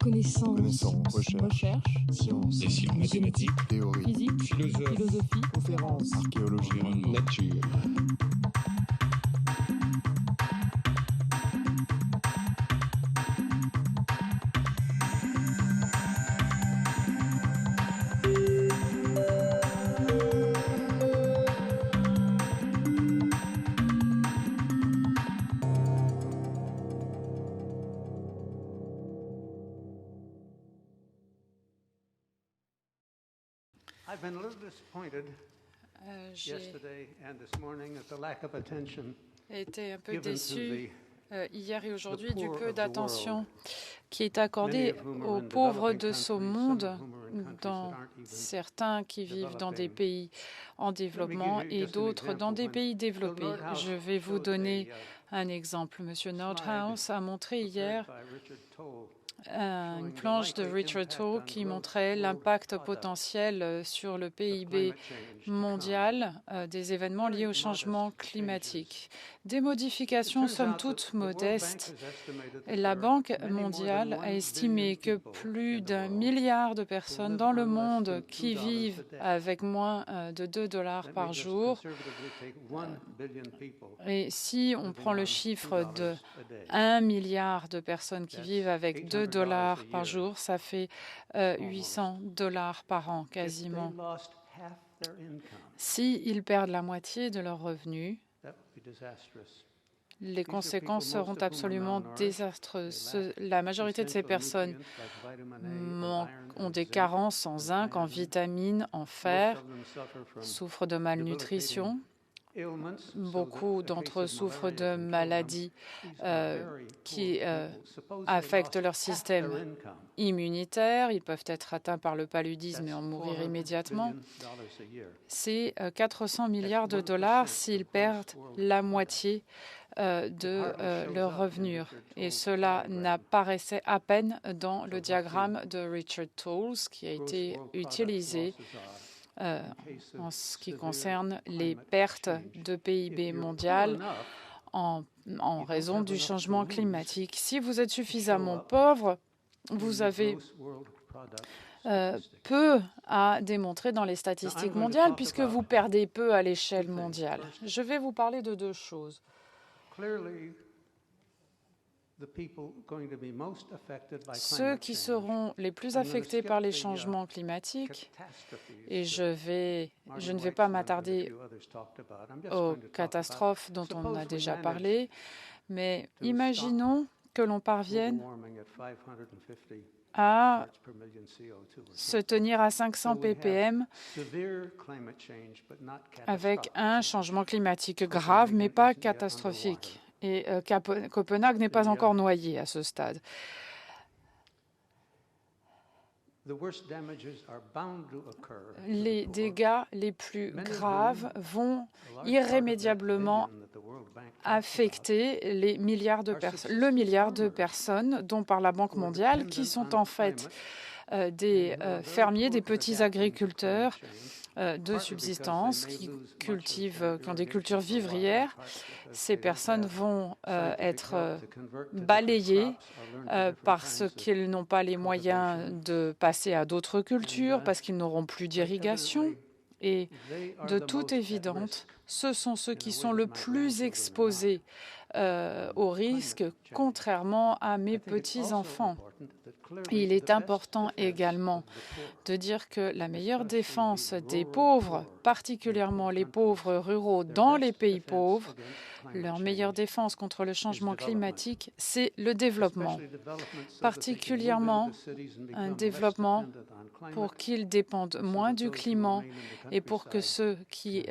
Connaissance, recherche, sciences, des sciences, mathématiques, théorie, physique, philosophie, conférences, archéologie, environnement, nature. I've been a little disappointed J'ai yesterday and this morning at the lack of attention été un peu given to déçu hier et aujourd'hui du poor peu of the d'attention qui est many accordée of whom are aux in pauvres developing de ce countries, monde, some of whom are in countries dont that aren't even certains qui vivent dans des developing. pays en développement give you et just an d'autres dans example. des When pays Bill développés. Nordhaus Je vais vous showed donner a, un exemple. Monsieur slide Nordhaus a montré hier prepared by Richard Toll une planche de Richard Toll qui montrait l'impact potentiel sur le of PIB climate change to come. mondial des événements liés au changement climatique. Des modifications somme toute modestes. La Banque mondiale a estimé que plus d'1 milliard de personnes dans le monde qui vivent avec moins de 2 dollars par jour. Et si on prend le chiffre de 1 milliard de personnes qui vivent avec 2 dollars par jour, ça fait 800 dollars par an quasiment. S'ils perdent la moitié de leurs revenus, les conséquences seront absolument désastreuses. La majorité de ces personnes ont des carences en zinc, en vitamines, en fer, souffrent de malnutrition. Beaucoup d'entre eux souffrent de maladies qui affectent leur système immunitaire. Ils peuvent être atteints par le paludisme et en mourir immédiatement. C'est 400 milliards de dollars s'ils perdent la moitié de leurs revenus. Et cela n'apparaissait à peine dans le diagramme de Richard Toll qui a été utilisé en ce qui concerne les pertes de PIB mondial en raison du changement climatique. Si vous êtes suffisamment pauvre, vous avez peu à démontrer dans les statistiques mondiales puisque vous perdez peu à l'échelle mondiale. Je vais vous parler de deux choses. Ceux qui seront les plus affectés par les changements climatiques, et je ne vais pas m'attarder aux catastrophes dont on a déjà parlé, mais imaginons que l'on parvienne à se tenir à 500 ppm avec un changement climatique grave, mais pas catastrophique. Et Copenhague n'est pas encore noyé à ce stade. Les dégâts les plus graves vont irrémédiablement affecter le milliard de personnes dont par la Banque mondiale, qui sont en fait des fermiers, des petits agriculteurs de subsistance qui ont des cultures vivrières. Ces personnes vont être balayées parce qu'ils n'ont pas les moyens de passer à d'autres cultures, parce qu'ils n'auront plus d'irrigation. Et de toute évidence, ce sont ceux qui sont le plus exposés au risque, contrairement à mes petits-enfants. Il est important également de dire que la meilleure défense des pauvres, particulièrement les pauvres ruraux dans les pays pauvres, leur meilleure défense contre le changement climatique, c'est le développement, particulièrement un développement pour qu'ils dépendent moins du climat et pour que ceux qui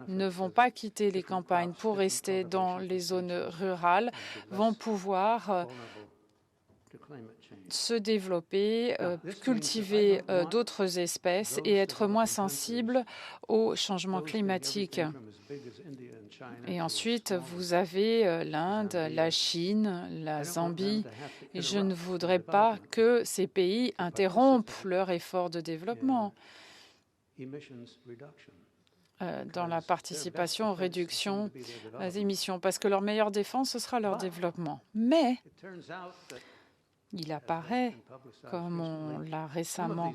ne vont pas quitter les campagnes pour rester dans les zones rurales vont pouvoir se développer, cultiver d'autres espèces et être moins sensibles au changement climatique. Et ensuite, vous avez l'Inde, la Chine, la Zambie. Et je ne voudrais pas que ces pays interrompent leur effort de développement dans la participation aux réductions des émissions, parce que leur meilleure défense, ce sera leur développement. Mais Il apparaît, comme on l'a récemment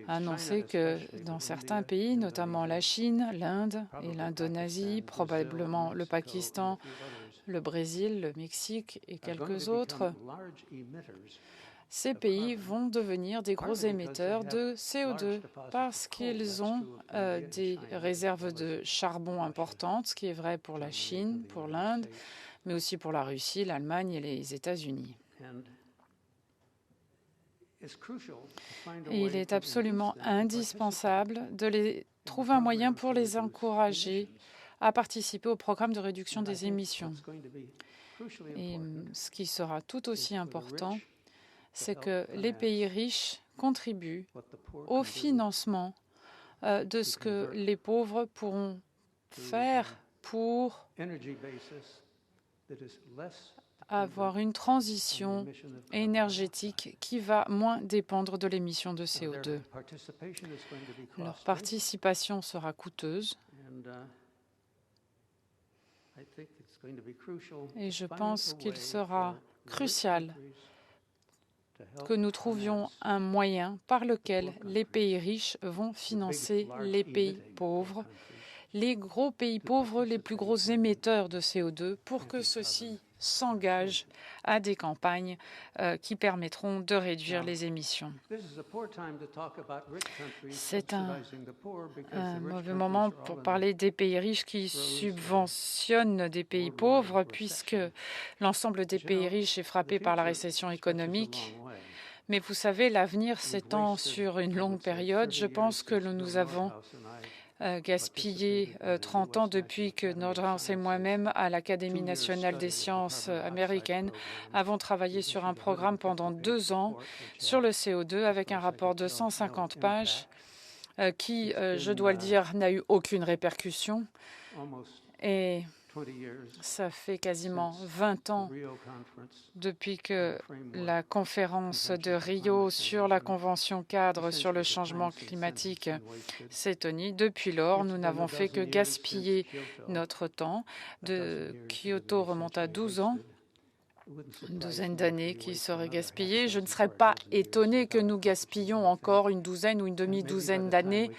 annoncé, que dans certains pays, notamment la Chine, l'Inde et l'Indonésie, probablement le Pakistan, le Brésil, le Mexique et quelques autres, ces pays vont devenir des gros émetteurs de CO2 parce qu'ils ont des réserves de charbon importantes, ce qui est vrai pour la Chine, pour l'Inde, mais aussi pour la Russie, l'Allemagne et les États-Unis. Et il est absolument indispensable de trouver un moyen pour les encourager à participer au programme de réduction des émissions. Et ce qui sera tout aussi important, c'est que les pays riches contribuent au financement de ce que les pauvres pourront faire pour avoir une transition énergétique qui va moins dépendre de l'émission de CO2. Leur participation sera coûteuse et je pense qu'il sera crucial que nous trouvions un moyen par lequel les pays riches vont financer les pays pauvres, les gros pays pauvres, les plus gros émetteurs de CO2, pour que ceux-ci s'engagent à des campagnes qui permettront de réduire les émissions. C'est un mauvais moment pour parler des pays riches qui subventionnent des pays pauvres, puisque l'ensemble des pays riches est frappé par la récession économique. Mais vous savez, l'avenir s'étend sur une longue période. Je pense que nous avons gaspillé 30 ans depuis que Nordhaus et moi-même, à l'Académie nationale des sciences américaine, avons travaillé sur un programme pendant 2 ans sur le CO2 avec un rapport de 150 pages qui, je dois le dire, n'a eu aucune répercussion. Et ça fait quasiment 20 ans depuis que la conférence de Rio sur la Convention cadre sur le changement climatique s'est tenue. Depuis lors, nous n'avons fait que gaspiller notre temps. De Kyoto remonte à 12 ans. Une douzaine d'années qui seraient gaspillées. Je ne serais pas étonnée que nous gaspillions encore une douzaine ou une demi-douzaine d'années.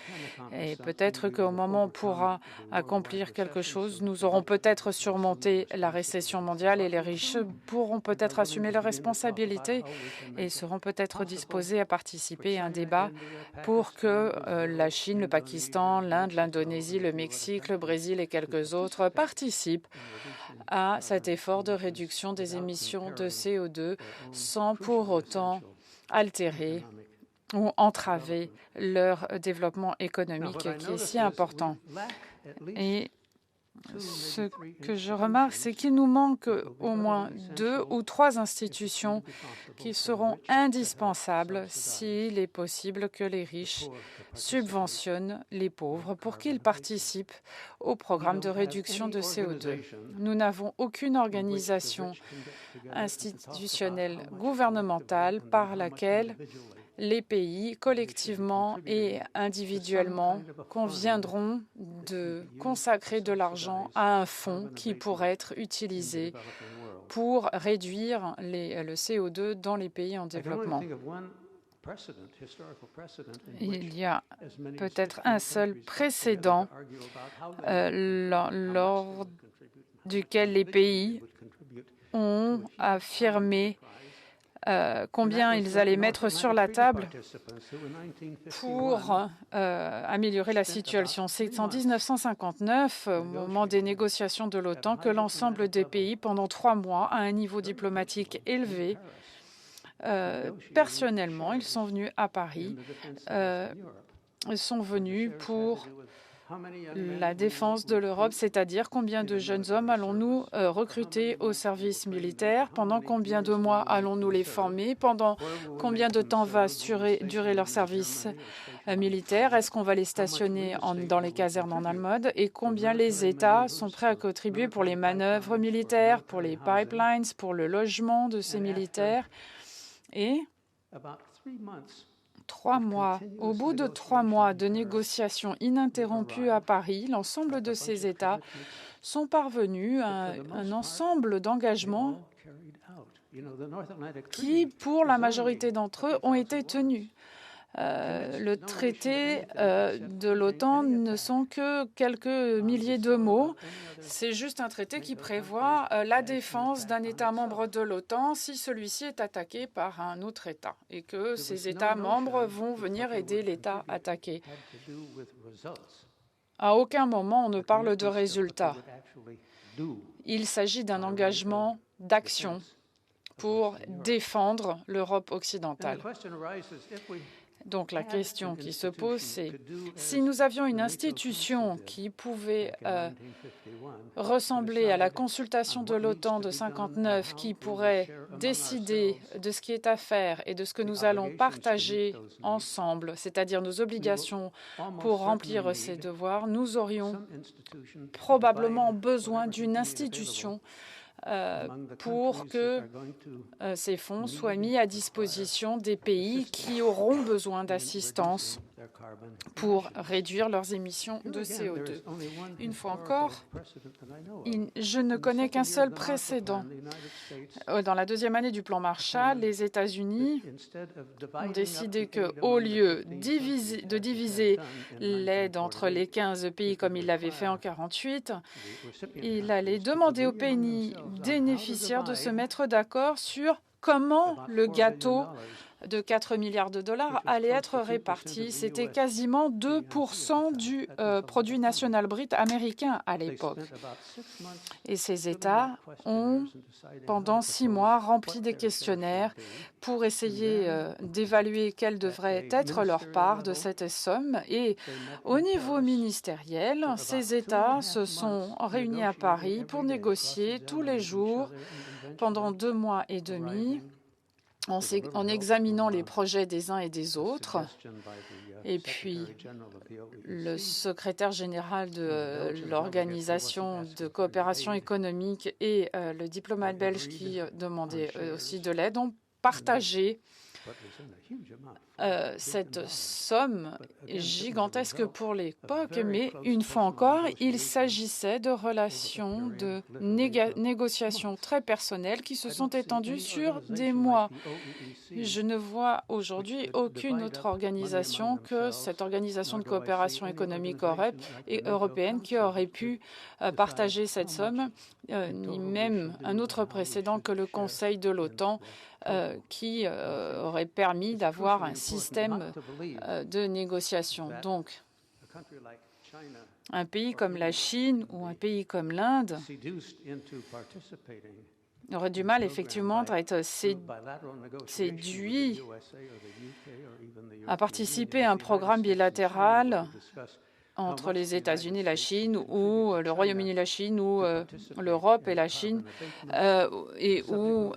Et peut-être qu'au moment où on pourra accomplir quelque chose, nous aurons peut-être surmonté la récession mondiale et les riches pourront peut-être assumer leurs responsabilités et seront peut-être disposés à participer à un débat pour que la Chine, le Pakistan, l'Inde, l'Indonésie, le Mexique, le Brésil et quelques autres participent à cet effort de réduction des émissions de CO2 sans pour autant altérer ou entraver leur développement économique qui est si important. Et ce que je remarque, c'est qu'il nous manque au moins 2 ou 3 institutions qui seront indispensables s'il est possible que les riches subventionnent les pauvres pour qu'ils participent au programme de réduction de CO2. Nous n'avons aucune organisation institutionnelle gouvernementale par laquelle les pays, collectivement et individuellement, conviendront de consacrer de l'argent à un fonds qui pourrait être utilisé pour réduire le CO2 dans les pays en développement. Il y a peut-être un seul précédent lors duquel les pays ont affirmé combien ils allaient mettre sur la table pour améliorer la situation. C'est en 1959, au moment des négociations de l'OTAN, que l'ensemble des pays, pendant 3 mois, à un niveau diplomatique élevé, personnellement, ils sont venus à Paris, sont venus pour la défense de l'Europe, c'est-à-dire combien de jeunes hommes allons-nous recruter au service militaire, pendant combien de mois allons-nous les former, pendant combien de temps va durer leur service militaire, est-ce qu'on va les stationner dans les casernes en Allemande et combien les États sont prêts à contribuer pour les manœuvres militaires, pour les pipelines, pour le logement de ces militaires. Et 3 mois, au bout de 3 mois de négociations ininterrompues à Paris, l'ensemble de ces États sont parvenus à un ensemble d'engagements qui, pour la majorité d'entre eux, ont été tenus. Le traité de l'OTAN ne sont que quelques milliers de mots. C'est juste un traité qui prévoit la défense d'un État membre de l'OTAN si celui-ci est attaqué par un autre État et que ces États membres vont venir aider l'État attaqué. À aucun moment on ne parle de résultats. Il s'agit d'un engagement d'action pour défendre l'Europe occidentale. Donc la question qui se pose, c'est si nous avions une institution qui pouvait ressembler à la consultation de l'OTAN de 1959, qui pourrait décider de ce qui est à faire et de ce que nous allons partager ensemble, c'est-à-dire nos obligations pour remplir ces devoirs, nous aurions probablement besoin d'une institution pour que ces fonds soient mis à disposition des pays qui auront besoin d'assistance pour réduire leurs émissions de CO2. Une fois encore, je ne connais qu'un seul précédent. Dans la deuxième année du plan Marshall, les États-Unis ont décidé qu'au lieu de diviser l'aide entre les 15 pays comme ils l'avaient fait en 1948, il allait demander aux pays bénéficiaires de se mettre d'accord sur comment le gâteau de 4 milliards de dollars allait être réparti. C'était quasiment 2% du produit national brut américain à l'époque. Et ces États ont, pendant 6 mois, rempli des questionnaires pour essayer d'évaluer quelle devrait être leur part de cette somme. Et au niveau ministériel, ces États se sont réunis à Paris pour négocier tous les jours pendant 2 mois et demi, en examinant les projets des uns et des autres. Et puis, le secrétaire général de l'Organisation de coopération économique et le diplomate belge qui demandait aussi de l'aide ont partagé cette somme gigantesque pour l'époque, mais une fois encore, il s'agissait de relations de négociations très personnelles qui se sont étendues sur des mois. Je ne vois aujourd'hui aucune autre organisation que cette organisation de coopération économique européenne qui aurait pu partager cette somme, ni même un autre précédent que le Conseil de l'OTAN qui aurait permis d'avoir un système de négociation. Donc, un pays comme la Chine ou un pays comme l'Inde aurait du mal effectivement à être séduit à participer à un programme bilatéral entre les États-Unis et la Chine, ou le Royaume-Uni et la Chine, ou l'Europe et la Chine, et où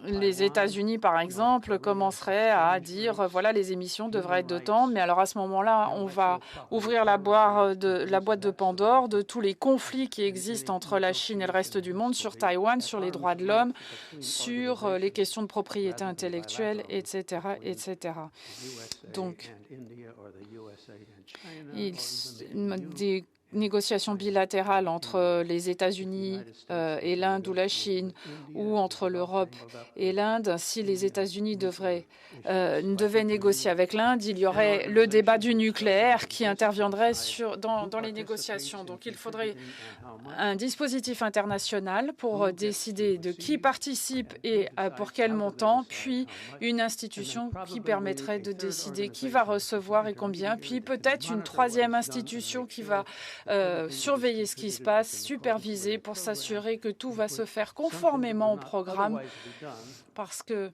les États-Unis, par exemple, commenceraient à dire voilà, les émissions devraient être de temps, mais alors à ce moment-là, on va ouvrir la boîte de Pandore de tous les conflits qui existent entre la Chine et le reste du monde sur Taïwan, sur les droits de l'homme, sur les questions de propriété intellectuelle, etc., etc. Donc, des négociations bilatérales entre les États-Unis et l'Inde ou la Chine, ou entre l'Europe et l'Inde, si les États-Unis devaient négocier avec l'Inde, il y aurait le débat du nucléaire qui interviendrait dans les négociations. Donc il faudrait un dispositif international pour décider de qui participe et pour quel montant, puis une institution qui permettrait de décider qui va recevoir et combien, puis peut-être une troisième institution qui va surveiller ce qui se passe, superviser pour s'assurer que tout va se faire conformément au programme, parce que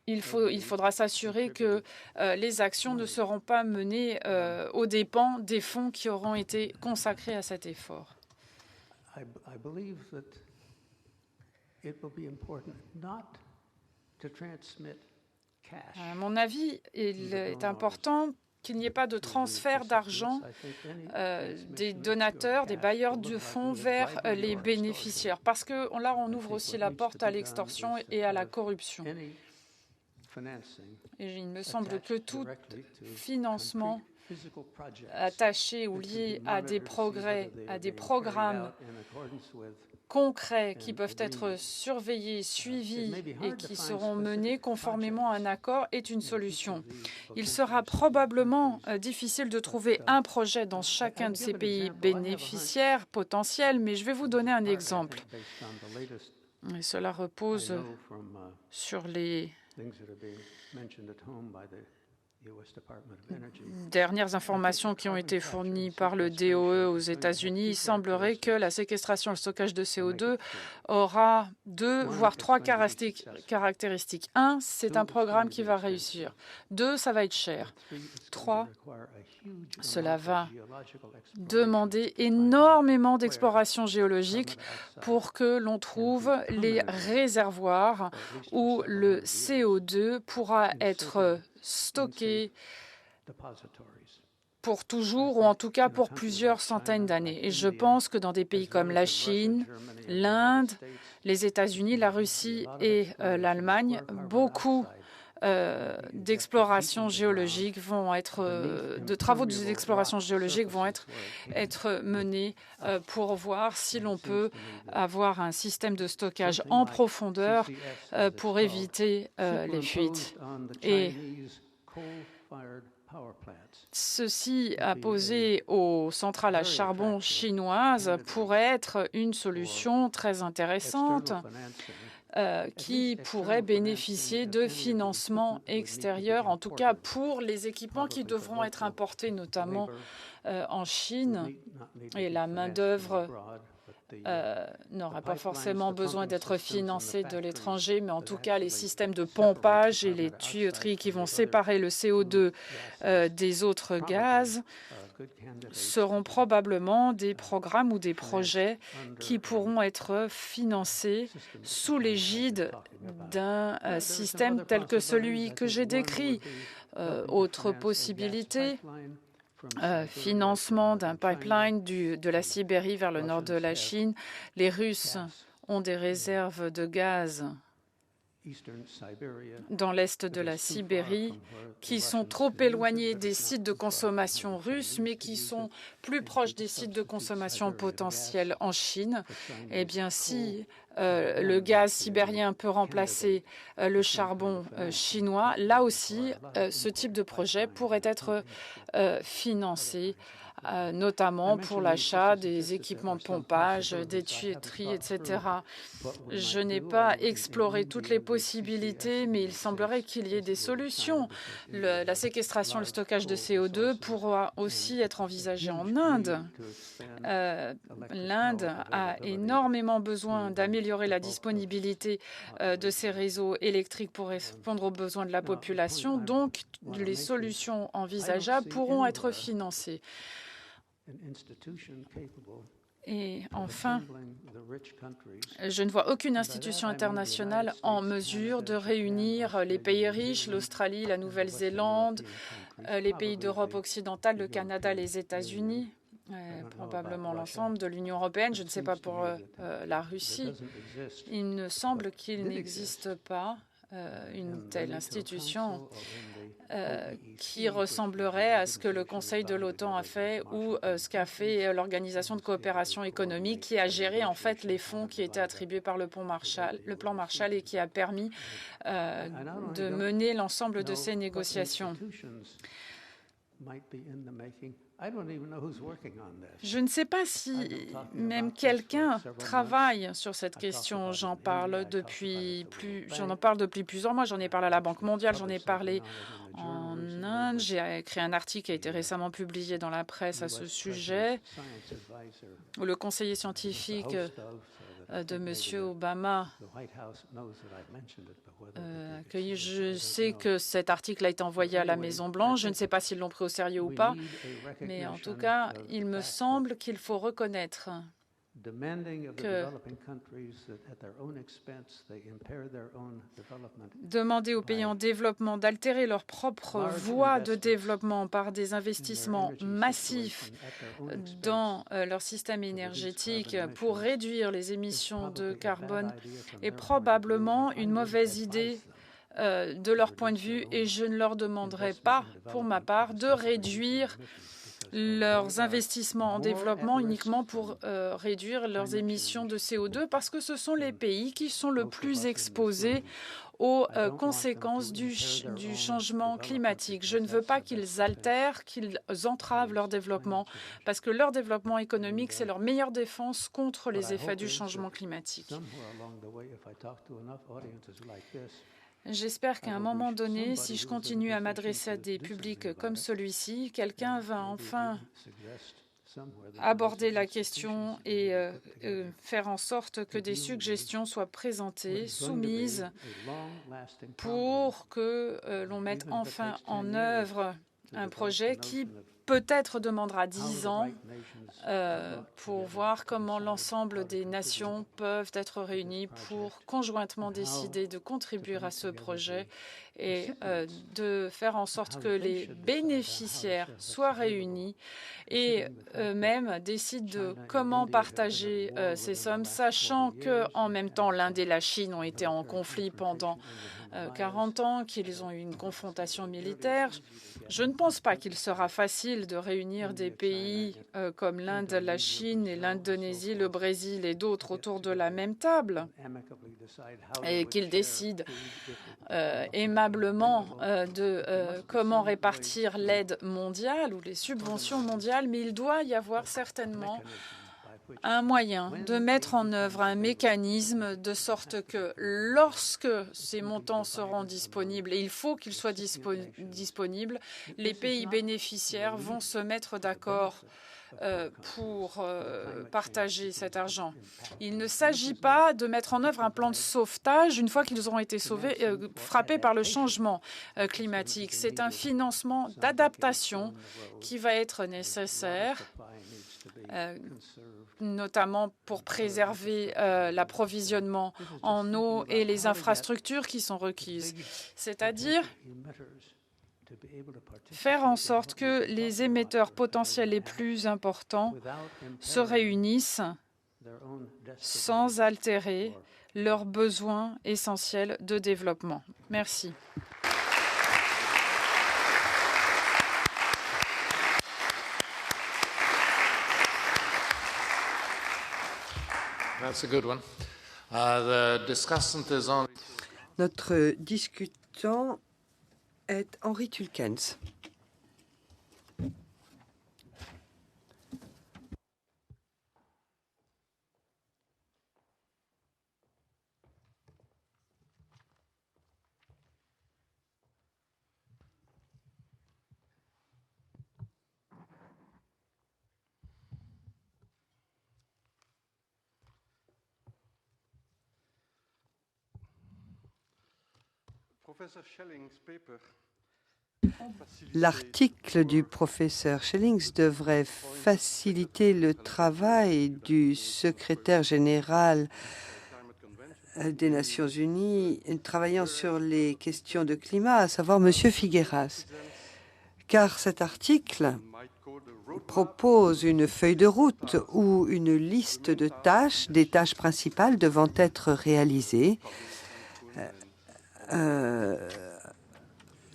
il faudra s'assurer que les actions ne seront pas menées aux dépens des fonds qui auront été consacrés à cet effort. À mon avis, il est important qu'il n'y ait pas de transfert d'argent des donateurs, des bailleurs de fonds vers les bénéficiaires, parce que là, on ouvre aussi la porte à l'extorsion et à la corruption. Et il me semble que tout financement attaché ou lié à des progrès, à des programmes concrets qui peuvent être surveillés, suivis et qui seront menés conformément à un accord est une solution. Il sera probablement difficile de trouver un projet dans chacun de ces pays bénéficiaires potentiels, mais je vais vous donner un exemple. Et cela repose sur les dernières informations qui ont été fournies par le DOE aux États-Unis. Il semblerait que la séquestration et le stockage de CO2 aura 2 voire 3 caractéristiques. 1, c'est un programme qui va réussir. 2, ça va être cher. 3, cela va demander énormément d'exploration géologique pour que l'on trouve les réservoirs où le CO2 pourra être stocké pour toujours ou en tout cas pour plusieurs centaines d'années. Et je pense que dans des pays comme la Chine, l'Inde, les États-Unis, la Russie et l'Allemagne, beaucoup d'exploration géologique vont être, de travaux d'exploration géologique vont être menés pour voir si l'on peut avoir un système de stockage en profondeur pour éviter les fuites. Et ceci apposé aux centrales à charbon chinoises pourrait être une solution très intéressante qui pourrait bénéficier de financements extérieurs, en tout cas pour les équipements qui devront être importés, notamment en Chine. Et la main-d'œuvre n'aura pas forcément besoin d'être financée de l'étranger, mais en tout cas, les systèmes de pompage et les tuyauteries qui vont séparer le CO2 des autres gaz seront probablement des programmes ou des projets qui pourront être financés sous l'égide d'un système tel que celui que j'ai décrit. Autre possibilité, financement d'un pipeline de la Sibérie vers le nord de la Chine. Les Russes ont des réserves de gaz dans l'est de la Sibérie, qui sont trop éloignés des sites de consommation russes, mais qui sont plus proches des sites de consommation potentiels en Chine. Eh bien, si le gaz sibérien peut remplacer le charbon chinois, là aussi, ce type de projet pourrait être financé, notamment pour l'achat des équipements de pompage, des tuyauteries, etc. Je n'ai pas exploré toutes les possibilités, mais il semblerait qu'il y ait des solutions. La séquestration et le stockage de CO2 pourra aussi être envisagé en Inde. L'Inde a énormément besoin d'améliorer la disponibilité de ses réseaux électriques pour répondre aux besoins de la population, donc les solutions envisageables pourront être financées. Et enfin, je ne vois aucune institution internationale en mesure de réunir les pays riches, l'Australie, la Nouvelle-Zélande, les pays d'Europe occidentale, le Canada, les États-Unis, probablement l'ensemble de l'Union européenne. Je ne sais pas pour la Russie. Il me semble qu'il n'existe pas une telle institution qui ressemblerait à ce que le Conseil de l'OTAN a fait ou ce qu'a fait l'Organisation de coopération économique, qui a géré en fait les fonds qui étaient attribués par le plan Marshall et qui a permis de mener l'ensemble de ces négociations. Je ne sais pas si même quelqu'un travaille sur cette question. J'en parle depuis plusieurs mois. J'en ai parlé à la Banque mondiale, j'en ai parlé en Inde. J'ai écrit un article qui a été récemment publié dans la presse à ce sujet, où le conseiller scientifique de M. Obama je sais que cet article a été envoyé à la Maison-Blanche. Je ne sais pas s'ils l'ont pris au sérieux ou pas, mais en tout cas, il me semble qu'il faut reconnaître que demander aux pays en développement d'altérer leur propre voie de développement par des investissements massifs dans leur système énergétique pour réduire les émissions de carbone est probablement une mauvaise idée de leur point de vue, et je ne leur demanderai pas, pour ma part, de réduire leurs investissements en développement uniquement pour réduire leurs émissions de CO2 parce que ce sont les pays qui sont le plus exposés aux conséquences du changement climatique. Je ne veux pas qu'ils altèrent, qu'ils entravent leur développement, parce que leur développement économique, c'est leur meilleure défense contre les effets du changement climatique. J'espère qu'à un moment donné, si je continue à m'adresser à des publics comme celui-ci, quelqu'un va enfin aborder la question et faire en sorte que des suggestions soient présentées, soumises, pour que l'on mette enfin en œuvre un projet qui peut-être demandera 10 ans pour voir comment l'ensemble des nations peuvent être réunies pour conjointement décider de contribuer à ce projet et de faire en sorte que les bénéficiaires soient réunis et eux-mêmes décident de comment partager ces sommes, sachant qu'en même temps, l'Inde et la Chine ont été en conflit pendant 40 ans, qu'ils ont eu une confrontation militaire. Je ne pense pas qu'il sera facile de réunir des pays comme l'Inde, la Chine et l'Indonésie, le Brésil et d'autres autour de la même table et qu'ils décident aimablement de comment répartir l'aide mondiale ou les subventions mondiales, mais il doit y avoir certainement un moyen de mettre en œuvre un mécanisme de sorte que lorsque ces montants seront disponibles, et il faut qu'ils soient disponibles, les pays bénéficiaires vont se mettre d'accord pour partager cet argent. Il ne s'agit pas de mettre en œuvre un plan de sauvetage une fois qu'ils auront été frappés par le changement climatique. C'est un financement d'adaptation qui va être nécessaire, notamment pour préserver l'approvisionnement en eau et les infrastructures qui sont requises. C'est-à-dire faire en sorte que les émetteurs potentiels les plus importants se réunissent sans altérer leurs besoins essentiels de développement. Merci. That's a good one. The discussant is on. Notre discutant est Henry Tulkens. L'article du professeur Schellings devrait faciliter le travail du secrétaire général des Nations Unies travaillant sur les questions de climat, à savoir M. Figueras, car cet article propose une feuille de route ou une liste de tâches, des tâches principales devant être réalisées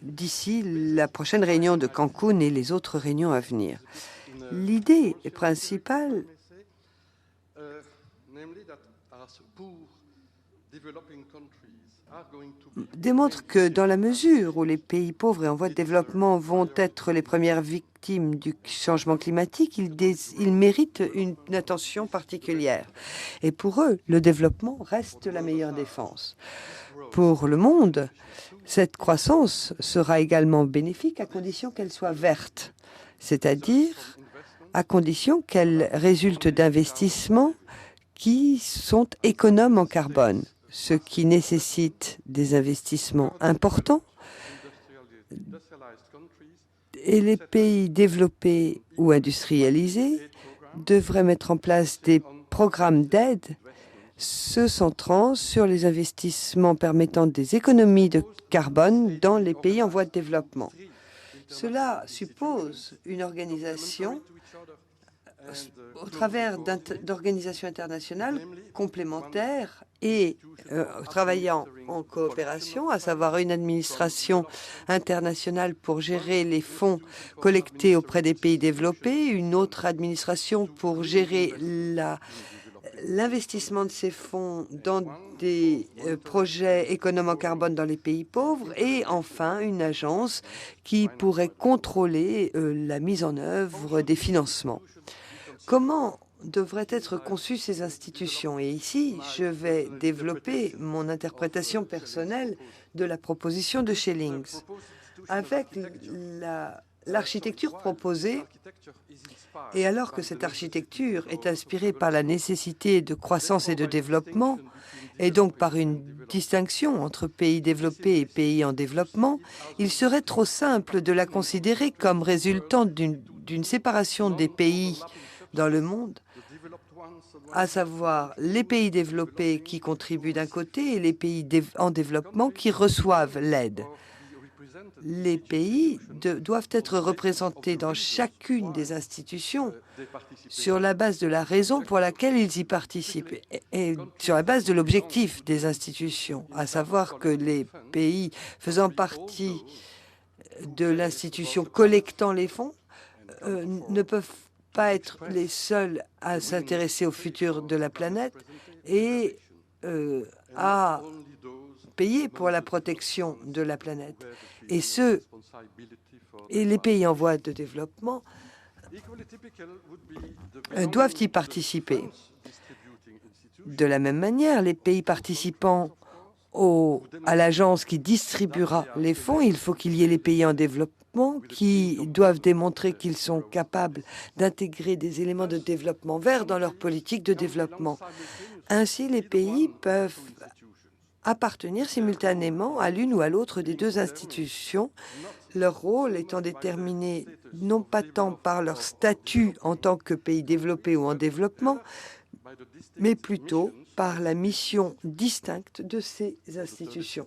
d'ici la prochaine réunion de Cancun et les autres réunions à venir. L'idée principale démontre que dans la mesure où les pays pauvres et en voie de développement vont être les premières victimes du changement climatique, ils méritent une attention particulière. Et pour eux, le développement reste la meilleure défense. Pour le monde, cette croissance sera également bénéfique à condition qu'elle soit verte, c'est-à-dire à condition qu'elle résulte d'investissements qui sont économes en carbone, ce qui nécessite des investissements importants. Et les pays développés ou industrialisés devraient mettre en place des programmes d'aide se centrant sur les investissements permettant des économies de carbone dans les pays en voie de développement. Cela suppose une organisation au travers d'organisations internationales complémentaires et travaillant en coopération, à savoir une administration internationale pour gérer les fonds collectés auprès des pays développés, une autre administration pour gérer l'investissement de ces fonds dans des projets économes en carbone dans les pays pauvres, et enfin une agence qui pourrait contrôler la mise en œuvre des financements. Comment devraient être conçues ces institutions? Et ici, je vais développer mon interprétation personnelle de la proposition de Schellings. Avec l'architecture proposée, et alors que cette architecture est inspirée par la nécessité de croissance et de développement, et donc par une distinction entre pays développés et pays en développement, il serait trop simple de la considérer comme résultant d'une séparation des pays dans le monde, à savoir les pays développés qui contribuent d'un côté et les pays en développement qui reçoivent l'aide. Les pays doivent être représentés dans chacune des institutions sur la base de la raison pour laquelle ils y participent et sur la base de l'objectif des institutions, à savoir que les pays faisant partie de l'institution collectant les fonds ne peuvent pas être les seuls à s'intéresser au futur de la planète et à payer pour la protection de la planète. Et les pays en voie de développement doivent y participer. De la même manière, les pays participant à l'agence qui distribuera les fonds, il faut qu'il y ait les pays en développement qui doivent démontrer qu'ils sont capables d'intégrer des éléments de développement vert dans leur politique de développement. Ainsi, les pays peuvent appartenir simultanément à l'une ou à l'autre des deux institutions, leur rôle étant déterminé non pas tant par leur statut en tant que pays développé ou en développement, mais plutôt par la mission distincte de ces institutions.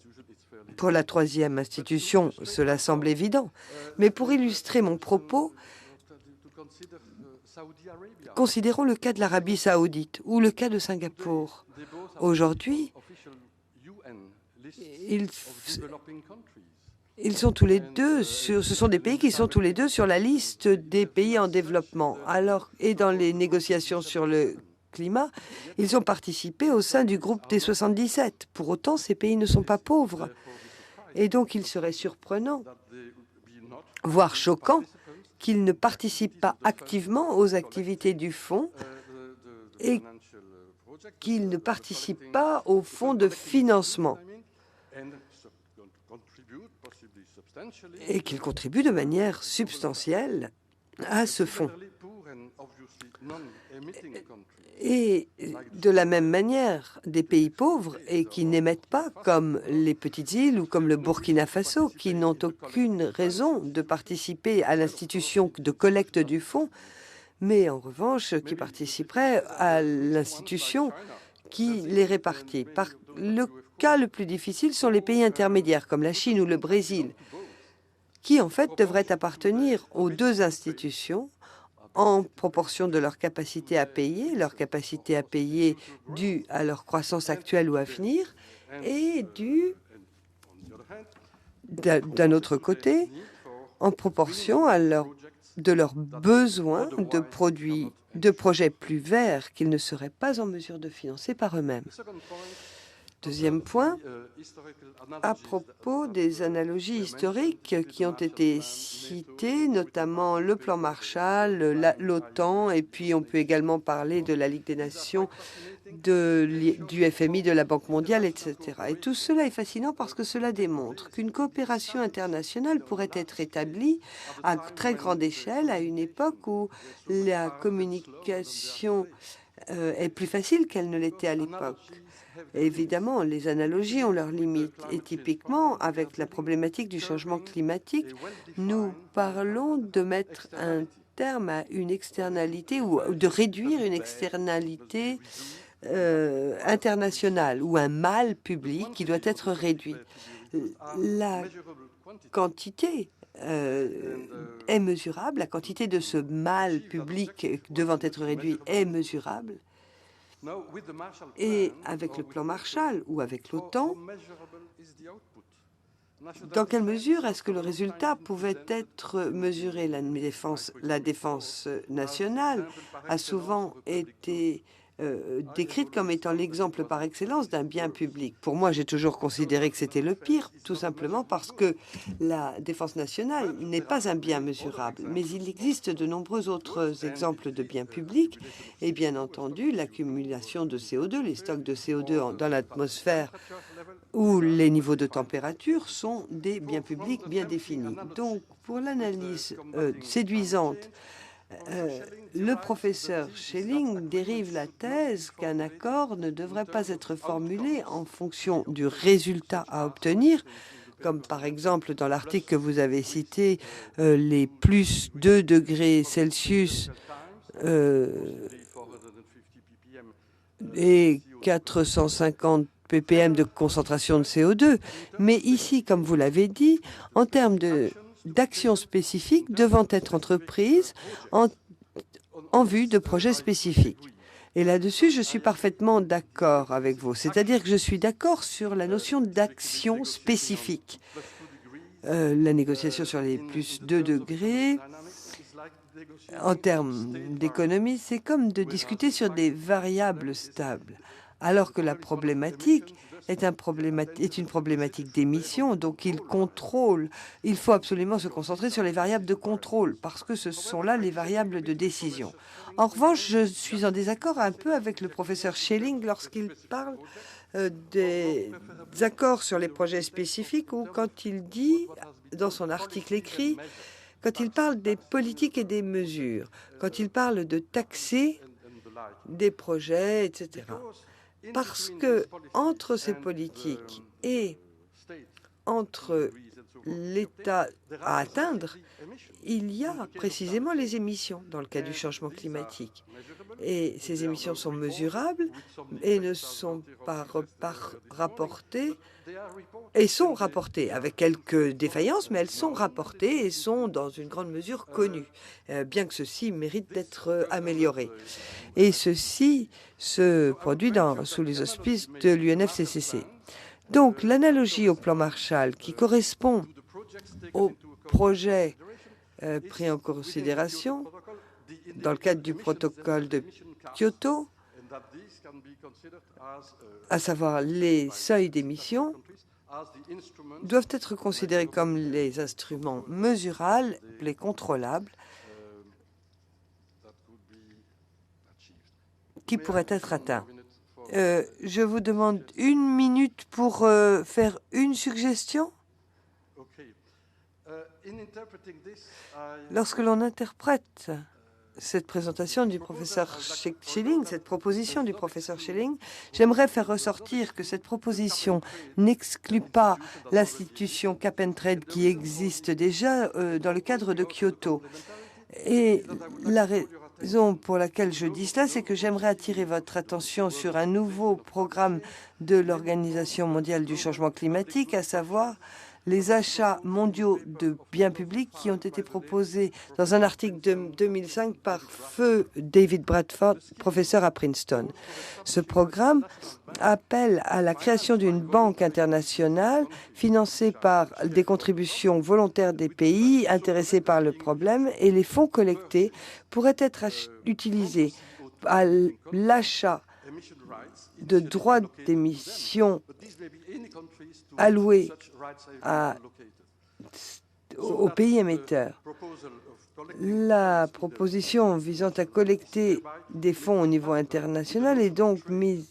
Pour la troisième institution, cela semble évident, mais pour illustrer mon propos, considérons le cas de l'Arabie saoudite ou le cas de Singapour. Aujourd'hui, ils sont tous les deux ce sont des pays qui sont tous les deux sur la liste des pays en développement. Et dans les négociations sur le climat, ils ont participé au sein du groupe des 77. Pour autant, ces pays ne sont pas pauvres. Et donc, il serait surprenant, voire choquant, qu'ils ne participent pas activement aux activités du fonds et qu'ils ne participent pas au fonds de financement et qu'ils contribuent de manière substantielle à ce fonds. Et de la même manière, des pays pauvres et qui n'émettent pas, comme les petites îles ou comme le Burkina Faso, qui n'ont aucune raison de participer à l'institution de collecte du fonds, mais en revanche qui participeraient à l'institution qui les répartit. Le cas le plus difficile sont les pays intermédiaires, comme la Chine ou le Brésil, qui en fait devraient appartenir aux deux institutions en proportion de leur capacité à payer due à leur croissance actuelle ou à venir, et due, d'un autre côté, en proportion de leurs besoins de projets plus verts qu'ils ne seraient pas en mesure de financer par eux-mêmes. Deuxième point, à propos des analogies historiques qui ont été citées, notamment le plan Marshall, l'OTAN, et puis on peut également parler de la Ligue des Nations, du FMI, de la Banque mondiale, etc. Et tout cela est fascinant parce que cela démontre qu'une coopération internationale pourrait être établie à très grande échelle à une époque où la communication est plus facile qu'elle ne l'était à l'époque. Évidemment, les analogies ont leurs limites. Et typiquement, avec la problématique du changement climatique, nous parlons de mettre un terme à une externalité ou de réduire une externalité internationale ou un mal public qui doit être réduit. La quantité est mesurable, la quantité de ce mal public devant être réduit est mesurable. Et avec le plan Marshall ou avec l'OTAN, dans quelle mesure est-ce que le résultat pouvait être mesuré? La défense nationale a souvent été décrite comme étant l'exemple par excellence d'un bien public. Pour moi, j'ai toujours considéré que c'était le pire, tout simplement parce que la défense nationale n'est pas un bien mesurable. Mais il existe de nombreux autres exemples de biens publics et bien entendu l'accumulation de CO2, les stocks de CO2 dans l'atmosphère où les niveaux de température sont des biens publics bien définis. Donc, pour l'analyse séduisante, le professeur Schelling dérive la thèse qu'un accord ne devrait pas être formulé en fonction du résultat à obtenir, comme par exemple dans l'article que vous avez cité, les plus 2 degrés Celsius et 450 ppm de concentration de CO2. Mais ici, comme vous l'avez dit, en termes d'actions spécifiques devant être entreprises en vue de projets spécifiques. Et là-dessus, je suis parfaitement d'accord avec vous. C'est-à-dire que je suis d'accord sur la notion d'action spécifique. La négociation sur les plus 2 degrés, en termes d'économie, c'est comme de discuter sur des variables stables, alors que la problématique est une problématique d'émission, donc il faut absolument se concentrer sur les variables de contrôle, parce que ce sont là les variables de décision. En revanche, je suis en désaccord un peu avec le professeur Schelling lorsqu'il parle des accords sur les projets spécifiques, ou quand il dit, dans son article écrit, quand il parle des politiques et des mesures, quand il parle de taxer des projets, etc. Parce que entre ces politiques et entre l'État à atteindre, il y a précisément les émissions dans le cas du changement climatique. Et ces émissions sont mesurables et ne sont pas rapportées, et sont rapportées avec quelques défaillances, mais elles sont rapportées et sont dans une grande mesure connues, bien que ceci mérite d'être amélioré. Et ceci se produit sous les auspices de l'UNFCCC. Donc l'analogie au plan Marshall qui correspond au projet pris en considération dans le cadre du protocole de Kyoto, à savoir les seuils d'émission, doivent être considérés comme les instruments mesurables et contrôlables qui pourraient être atteints. Je vous demande 1 minute pour faire une suggestion. Lorsque l'on interprète cette présentation du professeur Schelling, cette proposition du professeur Schelling, j'aimerais faire ressortir que cette proposition n'exclut pas l'institution Cap and Trade qui existe déjà dans le cadre de Kyoto. Et la raison pour laquelle je dis cela, c'est que j'aimerais attirer votre attention sur un nouveau programme de l'Organisation mondiale du changement climatique, à savoir les achats mondiaux de biens publics qui ont été proposés dans un article de 2005 par feu David Bradford, professeur à Princeton. Ce programme appelle à la création d'une banque internationale financée par des contributions volontaires des pays intéressés par le problème, et les fonds collectés pourraient être utilisés à l'achat de droits d'émission alloués aux pays émetteurs. La proposition visant à collecter des fonds au niveau international est donc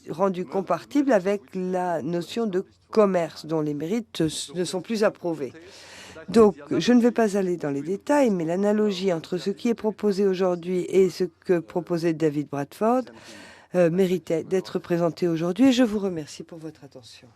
rendue compatible avec la notion de commerce dont les mérites ne sont plus approuvés. Donc, je ne vais pas aller dans les détails, mais l'analogie entre ce qui est proposé aujourd'hui et ce que proposait David Bradford méritait d'être présenté aujourd'hui, et je vous remercie pour votre attention.